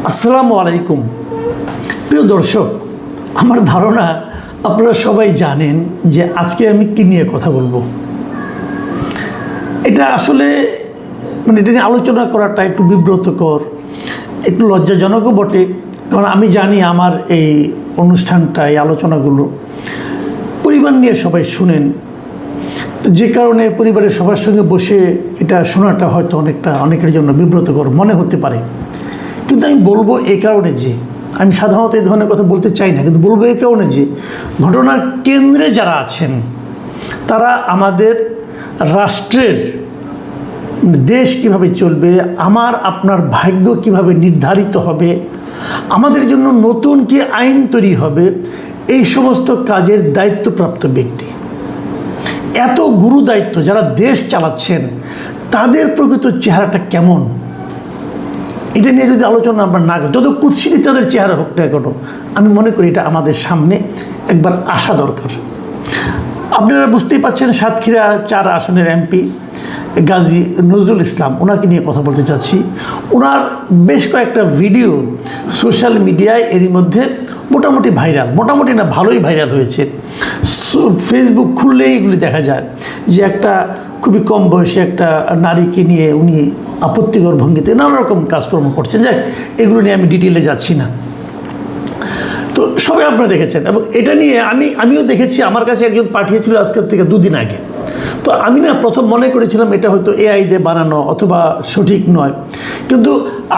আসসালামু আলাইকুম। প্রিয় দর্শক, আমার ধারণা আপনারা সবাই জানেন যে আজকে আমি কী নিয়ে কথা বলবো। এটা আসলে এটা নিয়ে আলোচনা করাটা একটু বিব্রতকর, একটু লজ্জাজনকও বটে। কারণ আমি জানি আমার এই অনুষ্ঠানটা, এই আলোচনাগুলো পরিবার নিয়ে সবাই শুনেন, যে কারণে পরিবারের সবার সঙ্গে বসে এটা শোনাটা হয়তো অনেকের জন্য বিব্রতকর মনে হতে পারে। কিন্তু আমি বলবো এই কারণে যে আমি সাধারণত এই ধরনের কথা বলতে চাই না, কিন্তু বলবো এই কারণে যে ঘটনার কেন্দ্রে যারা আছেন তারা আমাদের রাষ্ট্রের, দেশ কিভাবে চলবে, আমার আপনার ভাগ্য কিভাবে নির্ধারিত হবে, আমাদের জন্য নতুন কি আইন তৈরি হবে, এই সমস্ত কাজের দায়িত্বপ্রাপ্ত ব্যক্তি। এত গুরু দায়িত্ব যারা দেশ চালাচ্ছেন, তাদের প্রকৃত চেহারাটা কেমন, এটা নিয়ে যদি আলোচনা আমরা না করি, যত কুৎসিত তাদের চেহারা হোক না কেন, আমি মনে করি এটা আমাদের সামনে একবার আসা দরকার। আপনারা বুঝতেই পারছেন, সাতক্ষীরা 4 আসনের এমপি গাজী নজরুল ইসলাম, ওনাকে নিয়ে কথা বলতে চাচ্ছি। ওনার বেশ কয়েকটা ভিডিও সোশ্যাল মিডিয়ায় এরই মধ্যে মোটামুটি ভাইরাল, মোটামুটি না ভালোই ভাইরাল হয়েছে। ফেসবুক খুললেই এগুলি দেখা যায় যে একটা খুবই কম বয়সী একটা নারীকে নিয়ে উনি আপত্তিকর ভঙ্গিতে নানা রকম কাজকর্ম করছেন। যাক, এগুলো নিয়ে আমি ডিটেলে যাচ্ছি না। তো সবাই আপনারা দেখেছেন, এবং এটা নিয়ে আমিও দেখেছি। আমার কাছে একজন পাঠিয়েছিল আজকের থেকে 2 দিন আগে। তো আমি প্রথম মনে করেছিলাম এটা হয়তো এআই দিয়ে বানানো অথবা সঠিক নয়, কিন্তু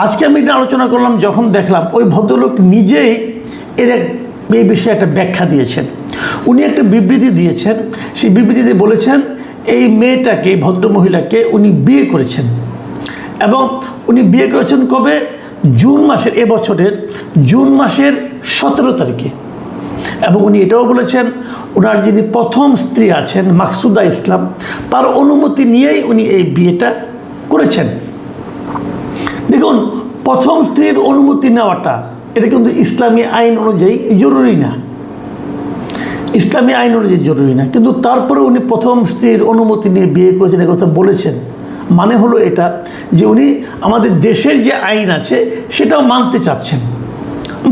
আজকে আমি এটা আলোচনা করলাম যখন দেখলাম ওই ভদ্রলোক নিজেই এই বিষয়ে একটা ব্যাখ্যা দিয়েছেন। উনি একটা বিবৃতি দিয়েছেন। সেই বিবৃতিতে বলেছেন এই মেয়েটাকে, এই ভদ্রমহিলাকে উনি বিয়ে করেছেন, এবং উনি বিয়ে করেছেন কবে? জুন মাসের, এবছরের জুন মাসের 17 তারিখে। এবং উনি এটাও বলেছেন ওনার যিনি প্রথম স্ত্রী আছেন মাকসুদা ইসলাম, তার অনুমতি নিয়েই উনি এই বিয়েটা করেছেন। দেখুন, প্রথম স্ত্রীর অনুমতি নেওয়াটা এটা কিন্তু ইসলামী আইন অনুযায়ী জরুরি না, ইসলামী আইন অনুযায়ী জরুরি না, কিন্তু তারপরে উনি প্রথম স্ত্রীর অনুমতি নিয়ে বিয়ে করেছেন, এ কথা বলেছেন। মানে হলো এটা যে উনি আমাদের দেশের যে আইন আছে সেটাও মানতে চাচ্ছেন।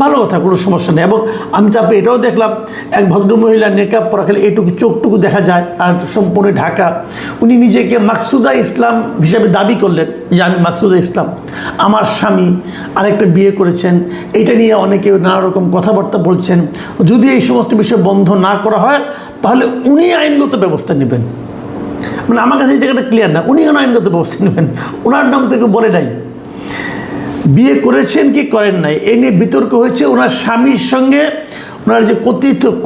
ভালো কথা, কোনো সমস্যা নেই। এবং আমি তারপরে এটাও দেখলাম এক ভদ্রমহিলা নেকাব পরা, খালি এইটুকু চোখটুকু দেখা যায় আর সম্পূর্ণ ঢাকা। উনি নিজেকে মাকসুদা ইসলাম হিসাবে দাবি করলেন যে আমি মাকসুদা ইসলাম, আমার স্বামী আরেকটা বিয়ে করেছেন। এটা নিয়ে অনেকে নানা রকম কথাবার্তা বলছেন। যদি এই সমস্ত বিষয় বন্ধ না করা হয় তাহলে উনি আইনগত ব্যবস্থা নেবেন। আমার কাছে এই জায়গাটা ক্লিয়ার না, উনি কেন আইনগত ব্যবস্থা নেবেন? ওনার নাম থেকে বলে নাই, বিয়ে করেছেন কি করেন নাই এ নিয়ে বিতর্ক হয়েছে ওনার স্বামীর সঙ্গে, ওনার যে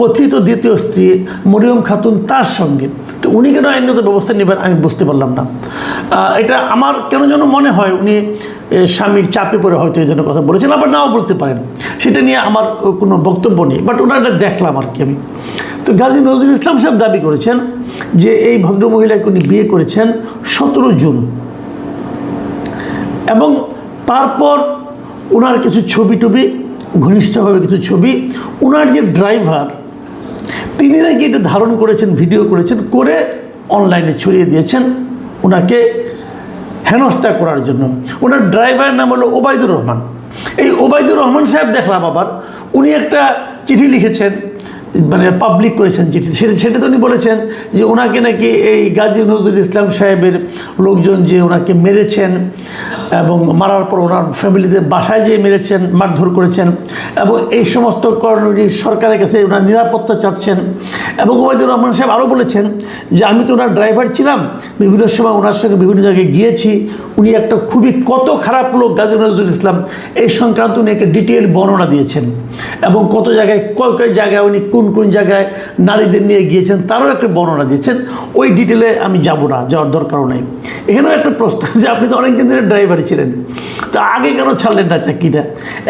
কথিত দ্বিতীয় স্ত্রী মরিয়ম খাতুন, তার সঙ্গে। তো উনি কেন আইনগত ব্যবস্থা নেবেন আমি বুঝতে পারলাম না। এটা আমার কেন যেন মনে হয় উনি স্বামীর চাপে পড়ে হয়তো এই জন্য কথা বলেছেন, আবার নাও বলতে পারেন, সেটা নিয়ে আমার কোনো বক্তব্য নেই। বাট ওনারটা দেখলাম আর কি আমি। তো গাজী নজরুল ইসলাম সাহেব দাবি করেছেন যে এই ভদ্রমহিলাকে উনি বিয়ে করেছেন 17 জুন, এবং তারপর ওনার কিছু ছবি ঘনিষ্ঠভাবে কিছু ছবি, ওনার যে ড্রাইভার তিনি নাকি এটা ধারণ করেছেন, ভিডিও করেছেন, করে অনলাইনে ছড়িয়ে দিয়েছেন ওনাকে হেনস্থা করার জন্য। ওনার ড্রাইভারের নাম হলো ওবায়দুর রহমান। এই ওবায়দুর রহমান সাহেব দেখলাম আবার উনি একটা চিঠি লিখেছেন, পাবলিক করেছেন চিঠি। সেটাতে উনি বলেছেন যে ওনাকে নাকি এই গাজী নজরুল ইসলাম সাহেবের লোকজন যে ওনাকে মেরেছেন, এবং মারার পর ওনার ফ্যামিলিদের বাসায় যেয়ে মেরেছেন, মারধর করেছেন, এবং এই সমস্ত কারণে উনি সরকারের কাছে ওনার নিরাপত্তা চাচ্ছেন। এবং ওবায়দুর রহমান সাহেব আরও বলেছেন যে আমি তো ওনার ড্রাইভার ছিলাম, বিভিন্ন সময় ওনার সঙ্গে বিভিন্ন জায়গায় গিয়েছি, উনি একটা খুবই কত খারাপ লোক গাজী নজরুল ইসলাম, এই সংক্রান্ত উনি একটা ডিটেল বর্ণনা দিয়েছেন। এবং কত জায়গায় কয় জায়গায় উনি কোন জায়গায় নারীদের নিয়ে গিয়েছেন তারও একটা বর্ণনা দিয়েছেন। ওই ডিটেলে আমি যাব না, যাওয়ার দরকারও নেই। এখানেও একটা প্রশ্ন যে আপনি তো অনেকদিন ধরে ড্রাইভার ছিলেন, তা আগে কেন ছাড়লেন না চাকরিটা,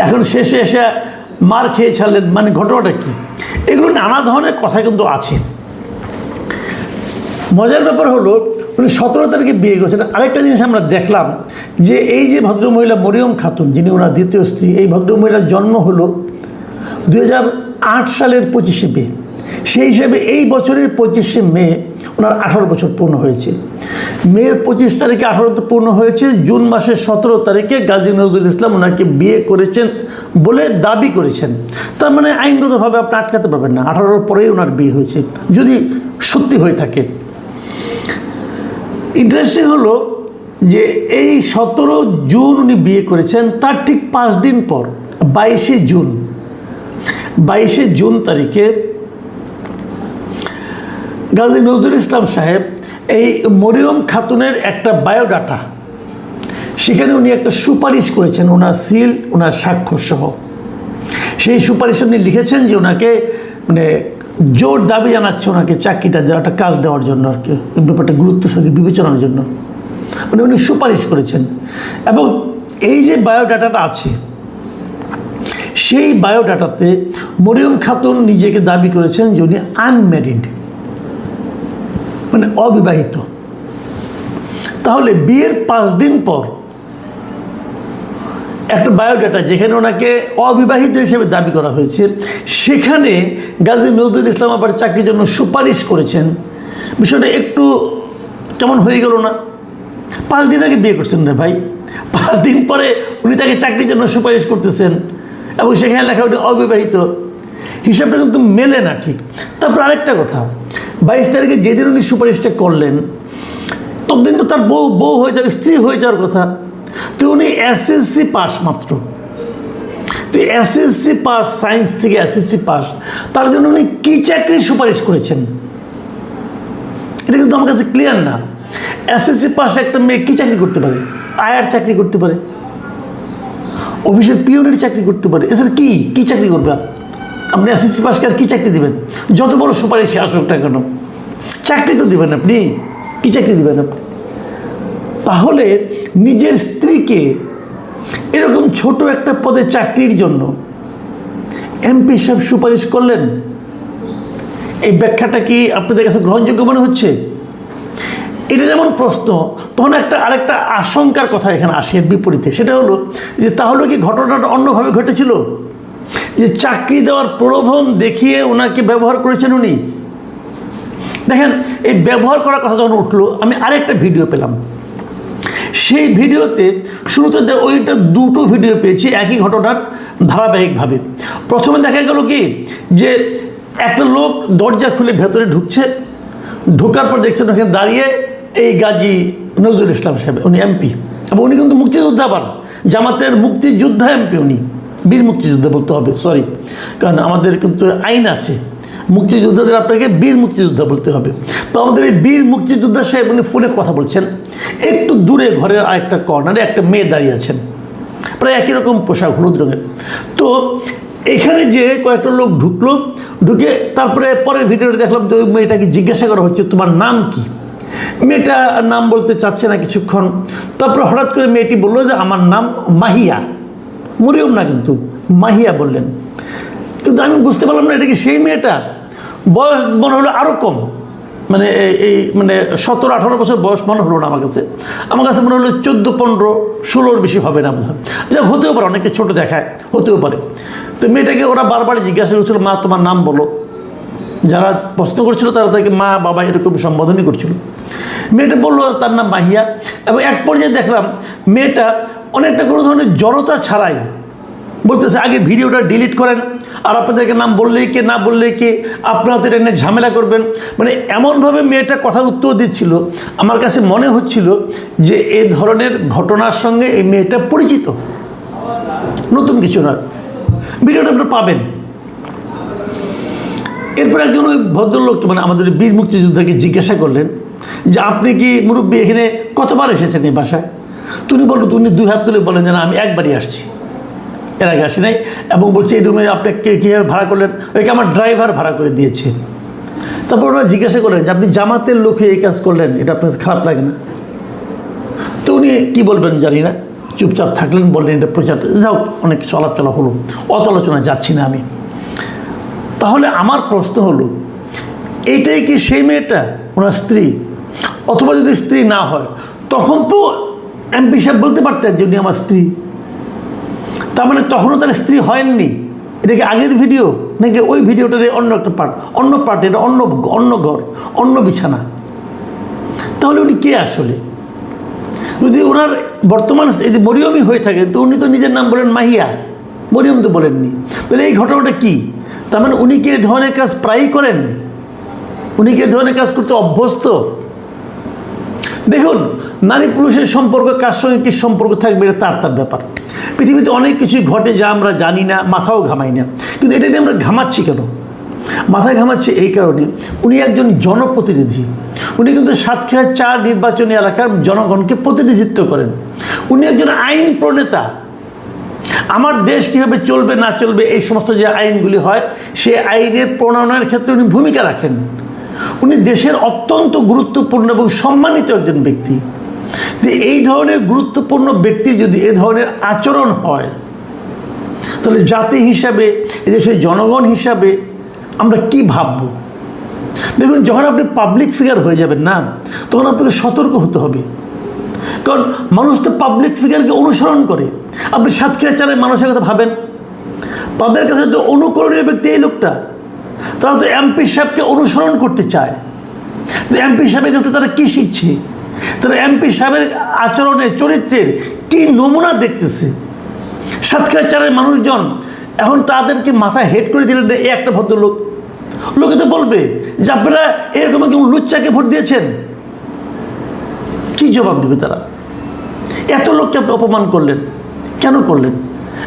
এখন শেষে এসে মার খেয়ে ছাড়লেন, ঘটনাটা কী? এগুলো নানা ধরনের কথা কিন্তু আছে। মজার ব্যাপার হলো উনি 17 তারিখে বিয়ে করেছেন। আরেকটা জিনিস আমরা দেখলাম যে এই যে ভদ্রমহিলা মরিয়ম খাতুন, যিনি ওনার দ্বিতীয় স্ত্রী, এই ভদ্রমহিলার জন্ম হলো 2008 সালের 25শে মে। সেই হিসেবে এই বছরের 25শে মে ওনার 18 বছর পূর্ণ হয়েছে। মের 25 তারিখে 18 পূর্ণ হয়েছে, জুন মাসের 17 তারিখে গাজী নজরুল ইসলাম ওনাকে বিয়ে করেছেন বলে দাবি করেছেন। তার মানে আইনগতভাবে আপনি আটকাতে পারবেন না, 18 পরেই ওনার বিয়ে হয়েছে যদি সত্যি হয়ে থাকে। ইন্টারেস্টিং হলো যে এই 17 জুন উনি বিয়ে করেছেন, তার ঠিক 5 দিন পর 22শে জুন তারিখে গাজী নজরুল ইসলাম সাহেব এই মরিয়ম খাতুনের একটা বায়োডাটা, সেখানে উনি একটা সুপারিশ করেছেন, ওনার সিল, ওনার স্বাক্ষর সহ। সেই সুপারিশে উনি লিখেছেন যে ওনাকে মানে জোর দাবি জানাচ্ছে ওনাকে চাকরিটা দেওয়া, একটা কাজ দেওয়ার জন্য আর কি, এই ব্যাপারটা গুরুত্ব সঙ্গে বিবেচনার জন্য মানে উনি সুপারিশ করেছেন। এবং এই যে বায়োডাটাটা আছে, সেই বায়োডাটাতে মরিয়ম খাতুন নিজেকে দাবি করেছেন যে উনি আনম্যারিড, মানে অবিবাহিত। তাহলে বিয়ের 5 দিন পর একটা বায়োডাটা যেখানে ওনাকে অবিবাহিত হিসেবে দাবি করা হয়েছে, সেখানে গাজী নজরুল ইসলাম আবার চাকরির জন্য সুপারিশ করেছেন। বিষয়টা একটু কেমন হয়ে গেল না? 5 দিন আগে বিয়ে করছেন না ভাই, 5 দিন পরে উনি তাকে চাকরির জন্য সুপারিশ করতেছেন এবং সেখানে লেখা উনি অবিবাহিত, হিসাবটা কিন্তু মেলে না ঠিক। তারপর আরেকটা কথা, 22 তারিখে যেদিন উনি সুপারিশটা করলেন ততদিন তো তার বউ হয়ে যাবে, স্ত্রী হয়ে যাওয়ার কথা। তো উনি এসএসসি পাস মাত্র, তো এসএসসি পাস, সায়েন্স থেকে এসএসসি পাস, তার জন্য উনি কী চাকরির সুপারিশ করেছেন এটা কিন্তু আমার কাছে ক্লিয়ার না। এসএসসি পাস একটা মেয়ে কী চাকরি করতে পারে? আয়ার চাকরি করতে পারে, অফিসের পিওনের চাকরি করতে পারে, এছাড়া কী চাকরি করবে? আপনি এসএসসি পাসকে আর কী চাকরি দেবেন? যত বড় সুপারিশে আসুক না কেন, চাকরি তো দেবেন আপনি, কী চাকরি দেবেন আপনি? তাহলে নিজের স্ত্রীকে এরকম ছোট একটা পদে চাকরির জন্য এমপি সাহেব সুপারিশ করলেন, এই ব্যাখ্যাটা কি আপনাদের কাছে গ্রহণযোগ্য মনে হচ্ছে? এটা যেমন প্রশ্ন, তখন আরেকটা আশঙ্কার কথা এখানে আসে এর বিপরীতে। সেটা হলো যে তাহলে কি ঘটনাটা অন্যভাবে ঘটেছিল, যে চাকরি দেওয়ার প্রলোভন দেখিয়ে ওনাকে ব্যবহার করেছেন উনি? দেখেন, এই ব্যবহার করার কথা যখন উঠলো, আমি আরেকটা ভিডিও পেলাম। সেই ভিডিওতে শুরুতে ওইটা 2টো ভিডিও পেয়েছি একই ঘটনার ধারাবাহিকভাবে। প্রথমে দেখা গেল কি যে একটা লোক দরজা খুলে ভেতরে ঢুকছে, ঢোকার পর দেখছেন ওখানে দাঁড়িয়ে এই গাজী নজরুল ইসলাম সাহেব, উনি এমপি, এবং উনি কিন্তু মুক্তিযোদ্ধা, আবার জামাতের মুক্তিযোদ্ধা এমপি, উনি বীর মুক্তিযোদ্ধা বলতে হবে, সরি, কারণ আমাদের কিন্তু আইন আছে, মুক্তিযোদ্ধাদের আপনাকে বীর মুক্তিযোদ্ধা বলতে হবে। তো আমাদের এই বীর মুক্তিযোদ্ধা সাহেব উনি ফোনে কথা বলছেন, একটু দূরে ঘরের আরেকটা কর্নারে একটা মেয়ে দাঁড়িয়ে আছেন, প্রায় একই রকম পোশাক, হলুদ রঙের। তো এখানে যে কয়েকটা লোক ঢুকলো, ঢুকে তারপরে পরের ভিডিওটা দেখলাম যে ওই মেয়েটাকে জিজ্ঞাসা করা হচ্ছে তোমার নাম কি? মেয়েটা নাম বলতে চাচ্ছে না কিছুক্ষণ, তারপরে হঠাৎ করে মেয়েটি বললো যে আমার নাম মাহিয়া, মরিয়ম না কিন্তু মাহিয়া বললেন। কিন্তু আমি বুঝতে পারলাম না এটা কি সেই মেয়েটা। বয়স মনে হলো আরও কম, মানে এই মানে 17-18 বছর বয়স মনে হলো না আমার কাছে মনে হলো 14-15-16 বেশি হবে না বোধ হয়। যাই হতেও পারে, অনেকে ছোটো দেখায়, হতেও পারে। তো মেয়েটাকে ওরা বারবার জিজ্ঞাসা করছিল মা তোমার নাম বলো, যারা প্রশ্ন করছিল তারা তাকে মা বাবা এরকম সম্বোধনই করছিল। মেয়েটা বললো তার নাম মাহিয়া, এবং এক পর্যায়ে দেখলাম মেয়েটা অনেকটা কোনো ধরনের জড়তা ছাড়াই বলতেছে আগে ভিডিওটা ডিলিট করেন, আর আপনাদেরকে নাম বললেই কে না বললেই কে, আপনারা তো এটা নিয়ে ঝামেলা করবেন, মানে এমনভাবে মেয়েটা কথার উত্তর দিচ্ছিল, আমার কাছে মনে হচ্ছিল যে এই ধরনের ঘটনার সঙ্গে এই মেয়েটা পরিচিত, নতুন কিছু না। ভিডিওটা আপনারা পাবেন। এরপর একজন ওই ভদ্রলোক মানে আমাদের বীর মুক্তিযোদ্ধাকে জিজ্ঞাসা করলেন যে আপনি কি মুরব্বী এখানে কতবার এসেছেন এই বাসায়? তুমি বললো, উনি 2 হাত তুলে বলেন যে না আমি একবারই আসছি, এর আগে আসি নাই, এবং বলছে এই রুমে আপনি কীভাবে ভাড়া করলেন? ওইকে আমার ড্রাইভার ভাড়া করে দিয়েছে। তারপর ওরা জিজ্ঞাসা করলেন যে আপনি জামাতের লোক হয়ে এই কাজ করলেন, এটা আপনার খারাপ লাগে না? তো উনি কী বলবেন জানি না, চুপচাপ থাকলেন, বললেন এটা প্রচার, যাও অনেক কিছু আলাপচালা হলো, অত আলোচনা যাচ্ছি না আমি। তাহলে আমার প্রশ্ন হলো, এইটাই কি সেই মেয়েটা ওনার স্ত্রী? অথবা যদি স্ত্রী না হয় তখন তো এমপি সাহেব বলতে পারতেন যে উনি আমার স্ত্রী, তার মানে তখনও তার স্ত্রী হয়নি। এটা কি আগের ভিডিও নাকি ওই ভিডিওটার অন্য একটা পার্ট? অন্য পার্ট, এটা অন্য ঘর, অন্য বিছানা। তাহলে উনি কে আসলে? যদি ওনার বর্তমান এই যে মরিয়মই হয়ে থাকে, তো উনি তো নিজের নাম বলেন মাহিয়া, মরিয়ম তো বলেননি। তাহলে এই ঘটনাটা কি? তার মানে উনি কি এই ধরনের কাজ প্রায়ই করেন? উনি কি এই ধরনের কাজ করতে অভ্যস্ত? দেখুন, নারী পুরুষের সম্পর্ক কার সঙ্গে কী সম্পর্ক থাকবে এটা তার ব্যাপার। পৃথিবীতে অনেক কিছুই ঘটে যা আমরা জানি না, মাথাও ঘামাই না, কিন্তু এটা নিয়ে আমরা ঘামাচ্ছি কেন? মাথায় ঘামাচ্ছে এই কারণে, উনি একজন জনপ্রতিনিধি। উনি কিন্তু সাতক্ষীরা 4 নির্বাচনী এলাকার জনগণকে প্রতিনিধিত্ব করেন। উনি একজন আইন প্রণেতা। আমার দেশ কীভাবে চলবে না চলবে এই সমস্ত যে আইনগুলি হয়, সে আইনের প্রণয়নের ক্ষেত্রে উনি ভূমিকা রাখেন। উনি দেশের অত্যন্ত গুরুত্বপূর্ণ এবং সম্মানিত একজন ব্যক্তি। এই ধরনের গুরুত্বপূর্ণ ব্যক্তির যদি এ ধরনের আচরণ হয়, তাহলে জাতি হিসাবে, এদেশের জনগণ হিসাবে আমরা কি ভাবব? দেখুন, যখন আপনি পাবলিক ফিগার হয়ে যাবেন না, তখন আপনাকে সতর্ক হতে হবে। কারণ মানুষ তো পাবলিক ফিগারকে অনুসরণ করে। আপনি সাতক্ষীরা 4-এর মানুষের কথা ভাবেন, তাদের কাছে তো অনুকরণীয় ব্যক্তি এই লোকটা। তারা তো এমপি সাহেবকে অনুসরণ করতে চায়। এমপি সাহেবের কাছে তারা কী শিখছে? তারা এমপি সাহেবের আচরণে, চরিত্রের কী নমুনা দেখতেছে। সাতক্ষীরা 4-এর মানুষজন এখন তাদেরকে মাথায় হেড করে দিলেন এই একটা ভদ্রলোক। লোকে তো বলবে যে আপনারা এরকম কেমন লুচ্চাকে ভোট দিয়েছেন। কি জবাব দেবে তারা? এত লোককে আপনি অপমান করলেন, কেন করলেন?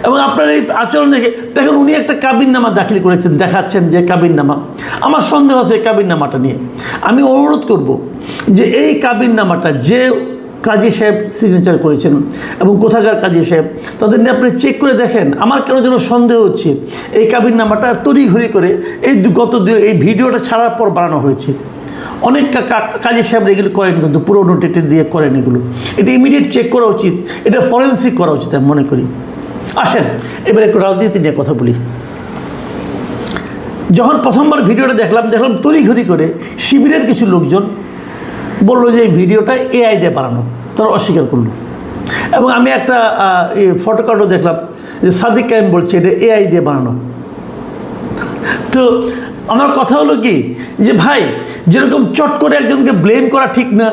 এবং আপনার এই আচরণ দেখেন উনি একটা কাবিননামা দাখিল করেছেন, দেখাচ্ছেন যে কাবিননামা। আমার সন্দেহ আছে এই কাবিননামাটা নিয়ে। আমি অনুরোধ করব যে এই কাবিননামাটা যে কাজী সাহেব সিগনেচার করেছেন এবং কোথাকার কাজী সাহেব, তাদের নিয়ে আপনি চেক করে দেখেন। আমার কেন যেন সন্দেহ হচ্ছে এই কাবিননামাটা তড়িঘড়ি করে এই ভিডিওটা ছাড়ার পর বানানো হয়েছে। অনেক কাজী সাহেবরা এগুলো করেন, কিন্তু পুরোনো ডেটে দিয়ে করেন এগুলো। এটা ইমিডিয়েট চেক করা উচিত, এটা ফরেন্সিক করা উচিত আমি মনে করি। আসেন এবার একটু রাজনীতি নিয়ে কথা বলি। যখন প্রথমবার ভিডিওটা দেখলাম তড়িঘড়ি করে শিবিরের কিছু লোকজন বললো যে এই ভিডিওটা এআই দিয়ে বানানো, তারা অস্বীকার করলো। এবং আমি একটা ফটোকার্ডও দেখলাম যে সাদিক কায়েম বলছে এটা এআই দিয়ে বানানো। তো আমার কথা হলো কি, যে ভাই, যেরকম চট করে একজনকে ব্লেম করা ঠিক না,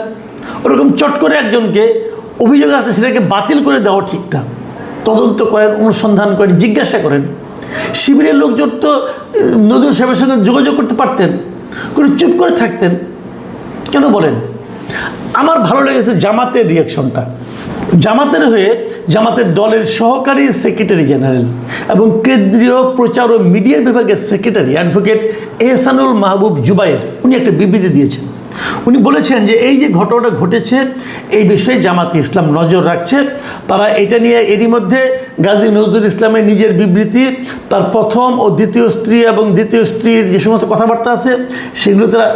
ওরকম চট করে একজনকে অভিযোগ আসলে সেটাকে বাতিল করে দেওয়া ঠিক না। তদন্ত করেন, অনুসন্ধান করেন, জিজ্ঞাসা করেন। শিবিরের লোকজন তো নজরুল সাহেবের সঙ্গে যোগাযোগ করতে পারতেন, করে চুপ করে থাকতেন কেন বলেন? আমার ভালো লেগেছে জামাতের রিয়াকশনটা। জামাতের হয়ে জামাতের দলের সহকারী সেক্রেটারি জেনারেল এবং কেন্দ্রীয় প্রচার ও মিডিয়া বিভাগের সেক্রেটারি অ্যাডভোকেট এহসানুল মাহবুব জুবায়ের উনি একটা বিবৃতি দিয়েছেন। উনি বলেছেন যে এই যে ঘটনাটা ঘটেছে এই বিষয়ে জামাতে ইসলাম নজর রাখছে। তারা এটা নিয়ে এরই মধ্যে গাজী নজরুল ইসলামের নিজের বিবৃতি, তার প্রথম ও দ্বিতীয় স্ত্রী এবং দ্বিতীয় স্ত্রীর যে সমস্ত কথাবার্তা আছে সেগুলো তারা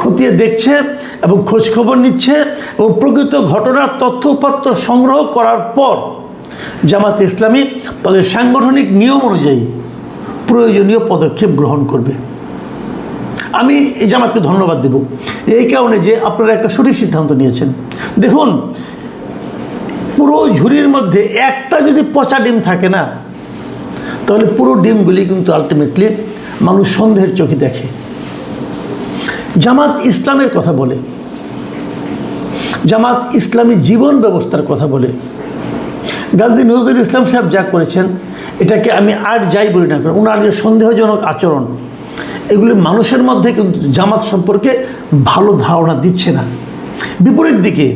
খতিয়ে দেখছে এবং খোঁজখবর নিচ্ছে এবং প্রকৃত ঘটনার তথ্যপত্র সংগ্রহ করার পর জামাতে ইসলামী তাদের সাংগঠনিক নিয়ম অনুযায়ী প্রয়োজনীয় পদক্ষেপ গ্রহণ করবে। আমি এই জামাতকে ধন্যবাদ দেব এই কারণে যে আপনারা একটা সঠিক সিদ্ধান্ত নিয়েছেন। দেখুন, পুরো ঝুড়ির মধ্যে একটা যদি পচা ডিম থাকে না, তাহলে পুরো ডিমগুলি কিন্তু আলটিমেটলি মানুষ সন্দেহের চোখে দেখে। জামাত ইসলামের কথা বলে, জামাত ইসলামী জীবন ব্যবস্থার কথা বলে। গাজী নজরুল ইসলাম সাহেব যা করেছেন এটাকে আমি আর যাই বলি না কেন, ওনার যে সন্দেহজনক আচরণ, এগুলি মানুষের মধ্যে কিন্তু জামাত সম্পর্কে ভালো ধারণা দিচ্ছে না। বিপরীত দিকে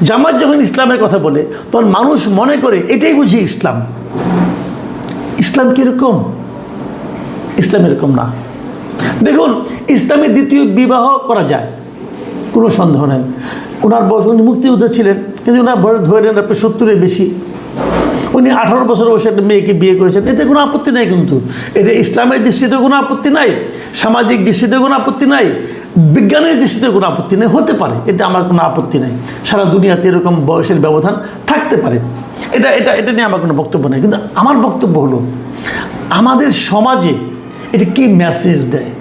জামাত যখন ইসলামের কথা বলে তখন মানুষ মনে করে এটাই বুঝি ইসলাম। ইসলাম কীরকম? ইসলাম এরকম না। দেখুন, ইসলামে দ্বিতীয় বিবাহ করা যায়, কোনো সন্দেহ নেই। ওনার বয়স, উনি মুক্তিযোদ্ধা ছিলেন, কিন্তু ওনার বয়স ধরে নেন আপনি 70-এর বেশি। উনি 18 বছর বয়সে একটা মেয়েকে বিয়ে করেছেন, এতে কোনো আপত্তি নাই। কিন্তু এটা ইসলামের দৃষ্টিতে কোনো আপত্তি নাই, সামাজিক দৃষ্টিতে কোনো আপত্তি নাই, বিজ্ঞানের দৃষ্টিতে কোনো আপত্তি নেই। হতে পারে, এটা আমার কোনো আপত্তি নাই। সারা দুনিয়াতে এরকম বয়সের ব্যবধান থাকতে পারে, এটা নিয়ে আমার কোনো বক্তব্য নেই। কিন্তু আমার বক্তব্য হলো আমাদের সমাজে এটা কি মেসেজ দেয়?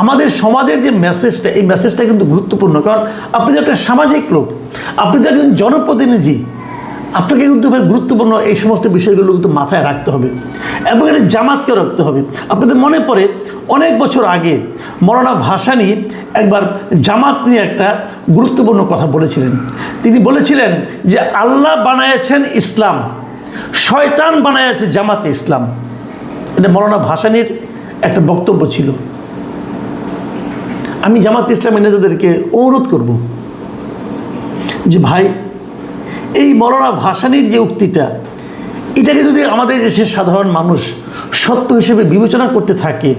আমাদের সমাজের যে মেসেজটা, এই মেসেজটা কিন্তু গুরুত্বপূর্ণ। কারণ আপনি যে একটা সামাজিক লোক, আপনি যে একজন জনপ্রতিনিধি, আপনাকে কিন্তু ভাই গুরুত্বপূর্ণ এই সমস্ত বিষয়গুলো কিন্তু মাথায় রাখতে হবে এবং এটা জামাতকে রাখতে হবে। আপনাদের মনে পড়ে অনেক বছর আগে মৌলানা ভাসানী একবার জামাত নিয়ে একটা গুরুত্বপূর্ণ কথা বলেছিলেন। তিনি বলেছিলেন যে আল্লাহ বানাইছেন ইসলাম, শয়তান বানাইছে জামাতে ইসলাম। এটা মৌলানা ভাসানীর একটা বক্তব্য ছিল। আমি জামাত ইসলামের নেতাদেরকে অনুরোধ করব যে ভাই, এই মৌলানা ভাসানীর যে উক্তিটা, এটাকে যদি আমাদের দেশের সাধারণ মানুষ সত্য হিসেবে বিবেচনা করতে থাকে,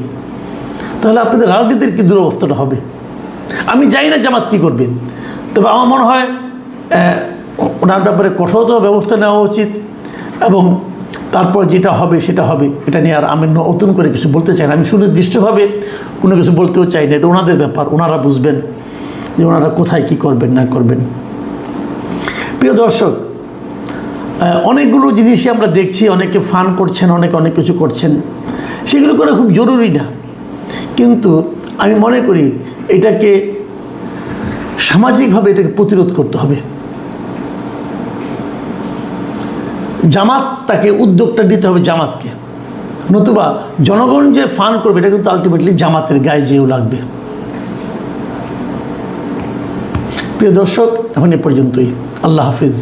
তাহলে আপনাদের রাজনীতির কী দুরবস্থাটা হবে। আমি জানি না জামাত কী করবেন, তবে আমার মনে হয় ওনার ব্যাপারে কঠোরতম ব্যবস্থা নেওয়া উচিত এবং তারপর যেটা হবে সেটা হবে। এটা নিয়ে আর আমি নতুন করে কিছু বলতে চাই না। আমি সুনির্দিষ্টভাবে কোনো কিছু বলতেও চাই না। এটা ওনাদের ব্যাপার, ওনারা বুঝবেন যে ওনারা কোথায় কী করবেন না করবেন। প্রিয় দর্শক, অনেকগুলো জিনিসই আমরা দেখছি, অনেকে ফান করছেন, অনেকে অনেক কিছু করছেন, সেগুলো করা খুব জরুরি না। কিন্তু আমি মনে করি এটাকে সামাজিকভাবে এটাকে প্রতিরোধ করতে হবে। জামাত, তাকে উদ্যোগটা দিতে হবে জামাতকে, নতুবা জনগণ যে ফান করবে এটা কিন্তু আলটিমেটলি জামাতের গায়ে যেও লাগবে। প্রিয় দর্শক, এখন এ পর্যন্তই। আল্লাহ হাফিজ।